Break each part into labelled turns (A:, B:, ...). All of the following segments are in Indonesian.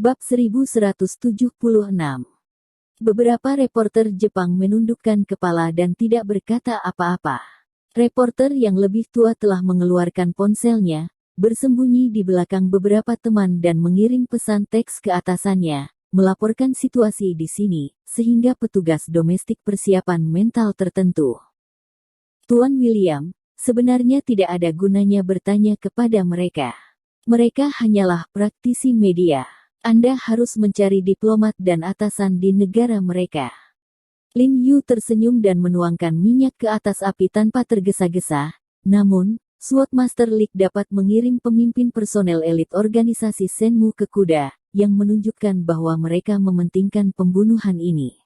A: Bab 1176. Beberapa reporter Jepang menundukkan kepala dan tidak berkata apa-apa. Reporter yang lebih tua telah mengeluarkan ponselnya, bersembunyi di belakang beberapa teman dan mengirim pesan teks ke atasannya, melaporkan situasi di sini, sehingga petugas domestik persiapan mental tertentu. Tuan William, sebenarnya tidak ada gunanya bertanya kepada mereka. Mereka hanyalah praktisi media. Anda harus mencari diplomat dan atasan di negara mereka. Lin Yu tersenyum dan menuangkan minyak ke atas api tanpa tergesa-gesa. Namun, SWAT Master League dapat mengirim pemimpin personel elit organisasi Shenmue ke kuda, yang menunjukkan bahwa mereka mementingkan pembunuhan ini.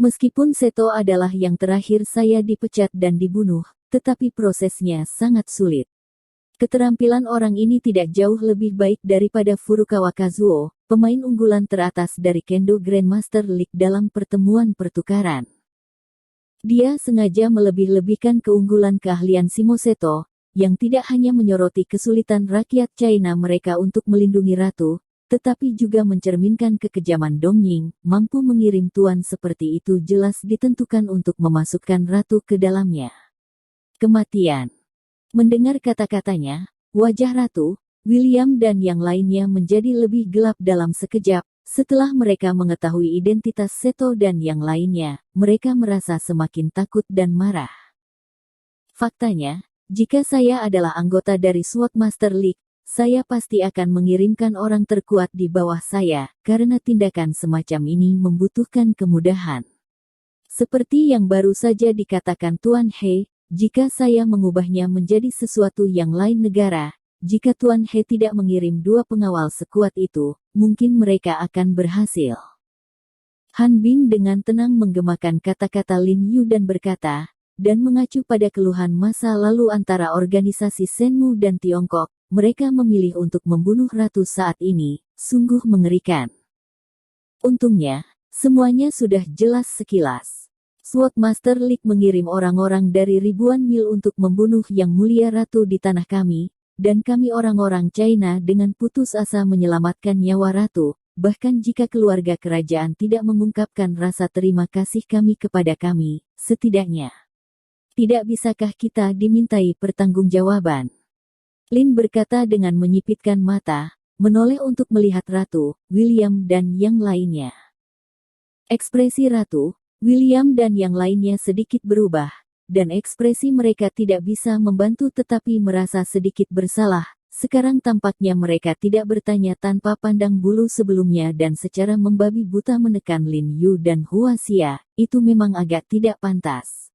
A: Meskipun Seto adalah yang terakhir saya dipecat dan dibunuh, tetapi prosesnya sangat sulit. Keterampilan orang ini tidak jauh lebih baik daripada Furukawa Kazuo, pemain unggulan teratas dari Kendo Grandmaster League dalam pertemuan pertukaran. Dia sengaja melebih-lebihkan keunggulan keahlian Shimo Seto, yang tidak hanya menyoroti kesulitan rakyat China mereka untuk melindungi ratu, tetapi juga mencerminkan kekejaman Dongying, mampu mengirim tuan seperti itu jelas ditentukan untuk memasukkan ratu ke dalamnya. Kematian. Mendengar kata-katanya, wajah Ratu, William dan yang lainnya menjadi lebih gelap dalam sekejap. Setelah mereka mengetahui identitas Seto dan yang lainnya, mereka merasa semakin takut dan marah. Faktanya, jika saya adalah anggota dari SWAT Master League, saya pasti akan mengirimkan orang terkuat di bawah saya, karena tindakan semacam ini membutuhkan kemudahan. Seperti yang baru saja dikatakan Tuan He, jika saya mengubahnya menjadi sesuatu yang lain negara, jika Tuan He tidak mengirim 2 pengawal sekuat itu, mungkin mereka akan berhasil. Han Bing dengan tenang menggemakan kata-kata Lin Yu dan berkata, dan mengacu pada keluhan masa lalu antara organisasi Shenmue dan Tiongkok, mereka memilih untuk membunuh ratu saat ini, sungguh mengerikan. Untungnya, semuanya sudah jelas sekilas. SWAT Master League mengirim orang-orang dari ribuan mil untuk membunuh Yang Mulia Ratu di tanah kami, dan kami orang-orang China dengan putus asa menyelamatkan nyawa Ratu, bahkan jika keluarga kerajaan tidak mengungkapkan rasa terima kasih kami kepada kami, setidaknya. Tidak bisakah kita dimintai pertanggungjawaban? Lin berkata dengan menyipitkan mata, menoleh untuk melihat Ratu, William dan yang lainnya. Ekspresi Ratu, William dan yang lainnya sedikit berubah, dan ekspresi mereka tidak bisa membantu tetapi merasa sedikit bersalah. Sekarang tampaknya mereka tidak bertanya tanpa pandang bulu sebelumnya dan secara membabi buta menekan Lin Yu dan Hua Xia, itu memang agak tidak pantas.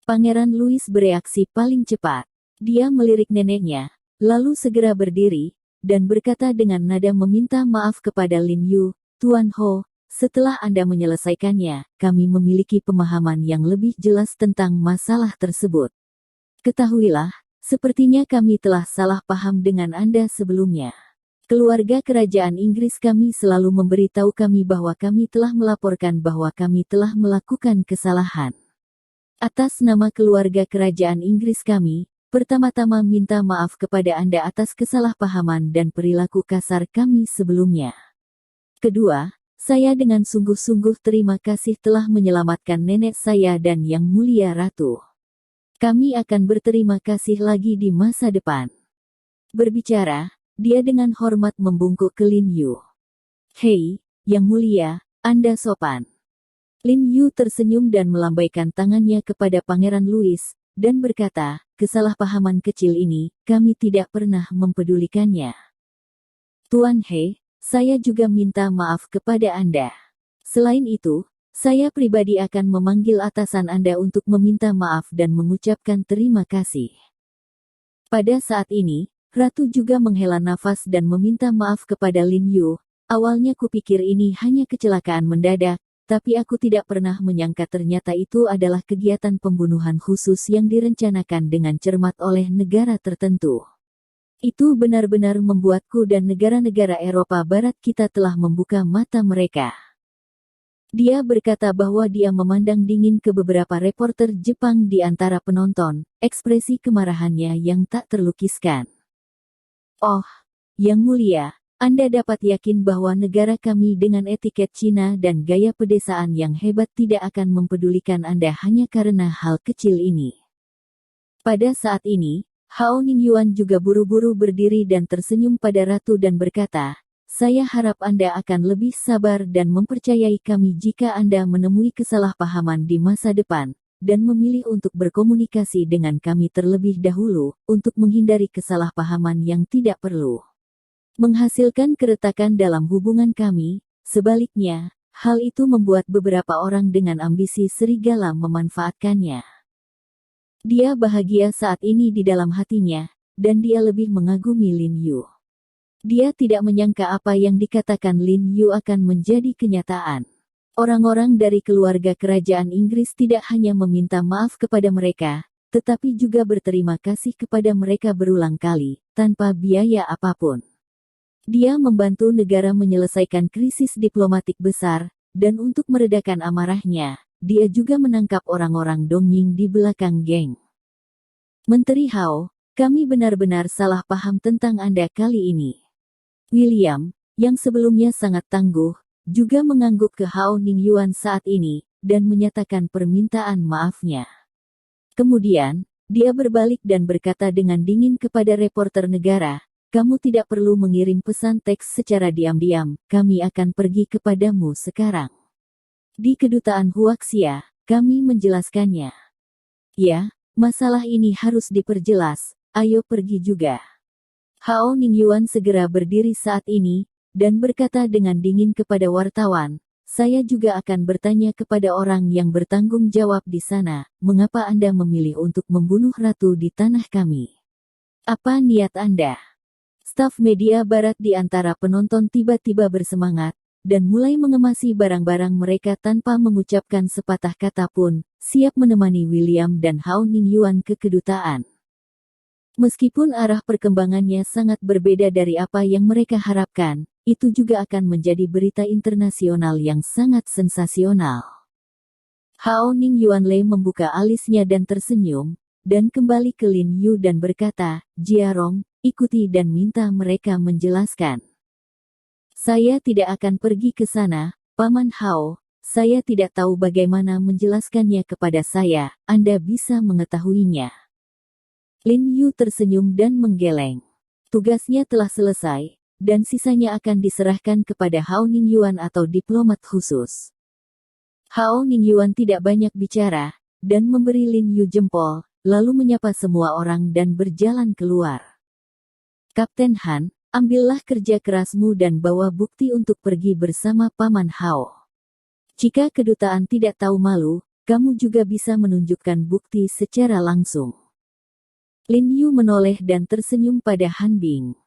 A: Pangeran Louis bereaksi paling cepat. Dia melirik neneknya, lalu segera berdiri, dan berkata dengan nada meminta maaf kepada Lin Yu, Tuan Ho, setelah Anda menyelesaikannya, kami memiliki pemahaman yang lebih jelas tentang masalah tersebut. Ketahuilah, sepertinya kami telah salah paham dengan Anda sebelumnya. Keluarga kerajaan Inggris kami selalu memberitahu kami bahwa kami telah melaporkan bahwa kami telah melakukan kesalahan. Atas nama keluarga kerajaan Inggris kami, pertama-tama minta maaf kepada Anda atas kesalahpahaman dan perilaku kasar kami sebelumnya. Kedua, saya dengan sungguh-sungguh terima kasih telah menyelamatkan nenek saya dan Yang Mulia Ratu. Kami akan berterima kasih lagi di masa depan. Berbicara, dia dengan hormat membungkuk ke Lin Yu. Hei, Yang Mulia, Anda sopan. Lin Yu tersenyum dan melambaikan tangannya kepada Pangeran Louis, dan berkata, kesalahpahaman kecil ini, kami tidak pernah mempedulikannya. Tuan He, saya juga minta maaf kepada Anda. Selain itu, saya pribadi akan memanggil atasan Anda untuk meminta maaf dan mengucapkan terima kasih. Pada saat ini, Ratu juga menghela nafas dan meminta maaf kepada Lin Yu. Awalnya kupikir ini hanya kecelakaan mendadak, tapi aku tidak pernah menyangka ternyata itu adalah kegiatan pembunuhan khusus yang direncanakan dengan cermat oleh negara tertentu. Itu benar-benar membuatku dan negara-negara Eropa Barat kita telah membuka mata mereka. Dia berkata bahwa dia memandang dingin ke beberapa reporter Jepang di antara penonton, ekspresi kemarahannya yang tak terlukiskan. Oh, Yang Mulia, Anda dapat yakin bahwa negara kami dengan etiket Cina dan gaya pedesaan yang hebat tidak akan mempedulikan Anda hanya karena hal kecil ini. Pada saat ini, Hao Ningyuan juga buru-buru berdiri dan tersenyum pada ratu dan berkata, "Saya harap Anda akan lebih sabar dan mempercayai kami jika Anda menemui kesalahpahaman di masa depan, dan memilih untuk berkomunikasi dengan kami terlebih dahulu, untuk menghindari kesalahpahaman yang tidak perlu menghasilkan keretakan dalam hubungan kami." Sebaliknya, hal itu membuat beberapa orang dengan ambisi serigala memanfaatkannya. Dia bahagia saat ini di dalam hatinya, dan dia lebih mengagumi Lin Yu. Dia tidak menyangka apa yang dikatakan Lin Yu akan menjadi kenyataan. Orang-orang dari keluarga kerajaan Inggris tidak hanya meminta maaf kepada mereka, tetapi juga berterima kasih kepada mereka berulang kali, tanpa biaya apapun. Dia membantu negara menyelesaikan krisis diplomatik besar, dan untuk meredakan amarahnya, dia juga menangkap orang-orang Dongying di belakang geng. Menteri Hao, kami benar-benar salah paham tentang Anda kali ini. William, yang sebelumnya sangat tangguh, juga mengangguk ke Hao Ningyuan saat ini, dan menyatakan permintaan maafnya. Kemudian, dia berbalik dan berkata dengan dingin kepada reporter negara, "Kamu tidak perlu mengirim pesan teks secara diam-diam, kami akan pergi kepadamu sekarang. Di kedutaan Huaxia, kami menjelaskannya." "Ya, masalah ini harus diperjelas, ayo pergi juga." Hao Ningyuan segera berdiri saat ini, dan berkata dengan dingin kepada wartawan, "Saya juga akan bertanya kepada orang yang bertanggung jawab di sana, mengapa Anda memilih untuk membunuh ratu di tanah kami? Apa niat Anda?" Staf media barat di antara penonton tiba-tiba bersemangat, dan mulai mengemasi barang-barang mereka tanpa mengucapkan sepatah kata pun, siap menemani William dan Hao Ningyuan ke kedutaan. Meskipun arah perkembangannya sangat berbeda dari apa yang mereka harapkan, itu juga akan menjadi berita internasional yang sangat sensasional. Hao Ningyuan membuka alisnya dan tersenyum, dan kembali ke Lin Yu dan berkata, "Jiarong, ikuti dan minta mereka menjelaskan." "Saya tidak akan pergi ke sana, Paman Hao, saya tidak tahu bagaimana menjelaskannya kepada saya, Anda bisa mengetahuinya." Lin Yu tersenyum dan menggeleng. Tugasnya telah selesai, dan sisanya akan diserahkan kepada Hao Ningyuan atau diplomat khusus. Hao Ningyuan tidak banyak bicara, dan memberi Lin Yu jempol, lalu menyapa semua orang dan berjalan keluar. "Kapten Han, ambillah kerja kerasmu dan bawa bukti untuk pergi bersama Paman Hao. Jika kedutaan tidak tahu malu, kamu juga bisa menunjukkan bukti secara langsung." Lin Yu menoleh dan tersenyum pada Han Bing.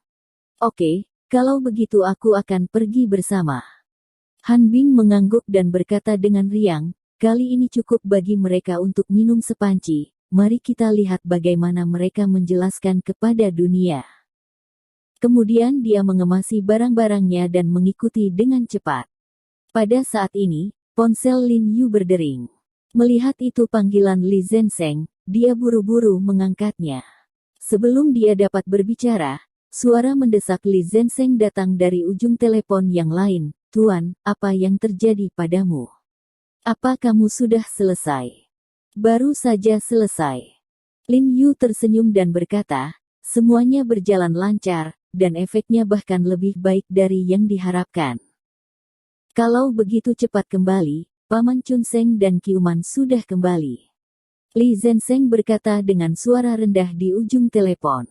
A: "Oke, kalau begitu aku akan pergi bersama." Han Bing mengangguk dan berkata dengan riang, "Kali ini cukup bagi mereka untuk minum sepanci, mari kita lihat bagaimana mereka menjelaskan kepada dunia." Kemudian dia mengemasi barang-barangnya dan mengikuti dengan cepat. Pada saat ini, ponsel Lin Yu berdering. Melihat itu panggilan Li Zhensheng, dia buru-buru mengangkatnya. Sebelum dia dapat berbicara, suara mendesak Li Zhensheng datang dari ujung telepon yang lain, "Tuan, apa yang terjadi padamu? Apa kamu sudah selesai?" "Baru saja selesai." Lin Yu tersenyum dan berkata, "Semuanya berjalan lancar, dan efeknya bahkan lebih baik dari yang diharapkan." "Kalau begitu cepat kembali, Paman Chun Seng dan Kiuman sudah kembali." Li Zhensheng berkata dengan suara rendah di ujung telepon.